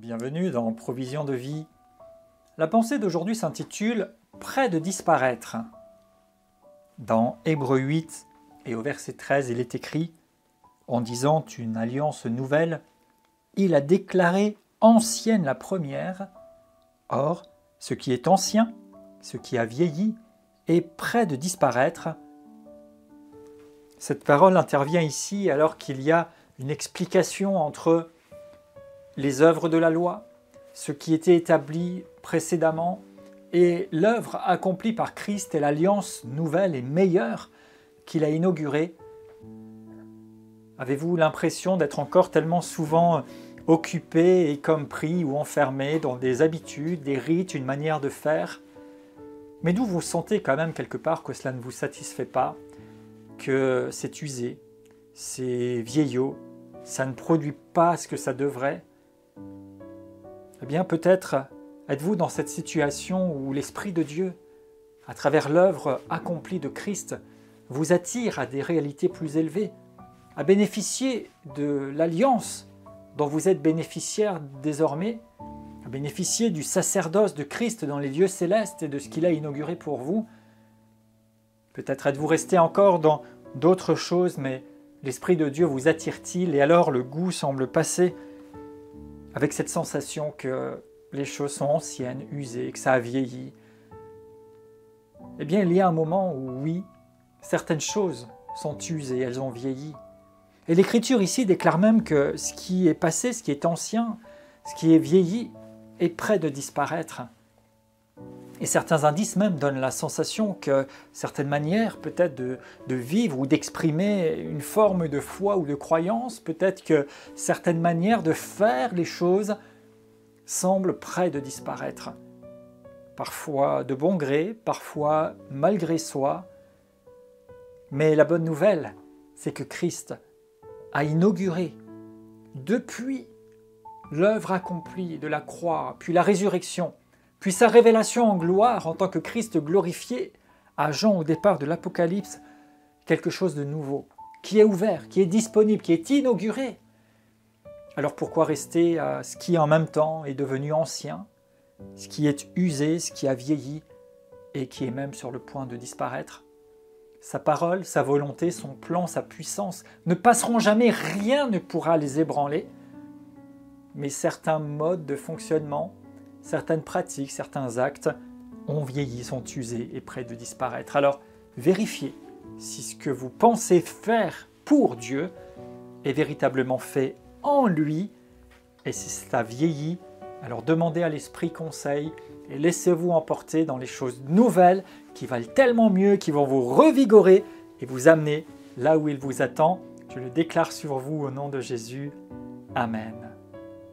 Bienvenue dans Provision de vie. La pensée d'aujourd'hui s'intitule « Près de disparaître ». Dans Hébreux 8 et au verset 13, il est écrit « En disant une alliance nouvelle, il a déclaré ancienne la première. Or, ce qui est ancien, ce qui a vieilli, est près de disparaître. » Cette parole intervient ici alors qu'il y a une explication entre les œuvres de la loi, ce qui était établi précédemment, et l'œuvre accomplie par Christ et l'alliance nouvelle et meilleure qu'il a inaugurée. Avez-vous l'impression d'être encore tellement souvent occupé et comme pris ou enfermé dans des habitudes, des rites, une manière de faire, mais d'où vous sentez quand même quelque part que cela ne vous satisfait pas, que c'est usé, c'est vieillot, ça ne produit pas ce que ça devrait? Eh bien, peut-être êtes-vous dans cette situation où l'Esprit de Dieu, à travers l'œuvre accomplie de Christ, vous attire à des réalités plus élevées, à bénéficier de l'alliance dont vous êtes bénéficiaire désormais, à bénéficier du sacerdoce de Christ dans les lieux célestes et de ce qu'il a inauguré pour vous. Peut-être êtes-vous resté encore dans d'autres choses, mais l'Esprit de Dieu vous attire-t-il et alors le goût semble passer avec cette sensation que les choses sont anciennes, usées, que ça a vieilli. Eh bien, il y a un moment où, oui, certaines choses sont usées, elles ont vieilli. Et l'Écriture ici déclare même que ce qui est passé, ce qui est ancien, ce qui est vieilli, est près de disparaître. Et certains indices même donnent la sensation que certaines manières peut-être de vivre ou d'exprimer une forme de foi ou de croyance, peut-être que certaines manières de faire les choses semblent près de disparaître. Parfois de bon gré, parfois malgré soi. Mais la bonne nouvelle, c'est que Christ a inauguré depuis l'œuvre accomplie de la croix, puis la résurrection, puis sa révélation en gloire en tant que Christ glorifié à Jean au départ de l'Apocalypse, quelque chose de nouveau, qui est ouvert, qui est disponible, qui est inauguré. Alors pourquoi rester à ce qui en même temps est devenu ancien, ce qui est usé, ce qui a vieilli et qui est même sur le point de disparaître? Sa parole, sa volonté, son plan, sa puissance ne passeront jamais, rien ne pourra les ébranler, mais certains modes de fonctionnement, certaines pratiques, certains actes ont vieilli, sont usés et près de disparaître. Alors, vérifiez si ce que vous pensez faire pour Dieu est véritablement fait en lui, et si ça vieillit, alors demandez à l'Esprit conseil et laissez-vous emporter dans les choses nouvelles qui valent tellement mieux, qui vont vous revigorer et vous amener là où il vous attend. Je le déclare sur vous au nom de Jésus. Amen.